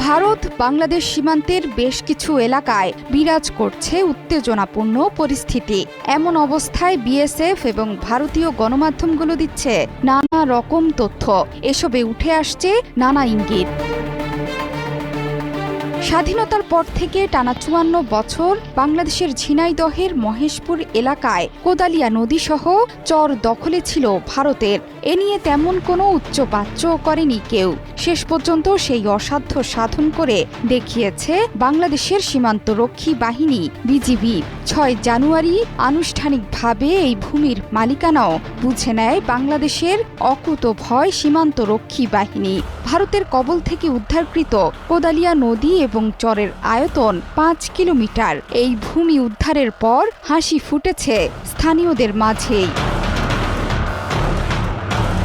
ভারত বাংলাদেশ সীমান্তের বেশ কিছু এলাকায় বিরাজ করছে উত্তেজনাপূর্ণ পরিস্থিতি। এমন অবস্থায় বিএসএফ এবং ভারতীয় গণমাধ্যমগুলো দিচ্ছে নানা রকম তথ্য। এসবে উঠে আসছে নানা ইঙ্গিত। স্বাধীনতার পর থেকে টানা ৫৪ বছর বাংলাদেশের ঝিনাইদহের মহেশপুর এলাকায় কোদালিয়া নদীসহ চর দখলে ছিল ভারতের। এ নিয়ে তেমন কোনো উচ্চবাচ্য করেনি কেউ। শেষ পর্যন্ত সেই অসাধ্য সাধন করে দেখিয়েছে বাংলাদেশের সীমান্তরক্ষী বাহিনী বিজিবি। ৬ জানুয়ারি আনুষ্ঠানিকভাবে এই ভূমির মালিকানাও বুঝে নেয় বাংলাদেশের অকুতভয় সীমান্তরক্ষী বাহিনী। ভারতের কবল থেকে উদ্ধারকৃত কোদালিয়া নদী এবং চরের আয়তন ৫ কিলোমিটার। এই ভূমি উদ্ধারের পর হাসি ফুটেছে স্থানীয়দের মাঝেই।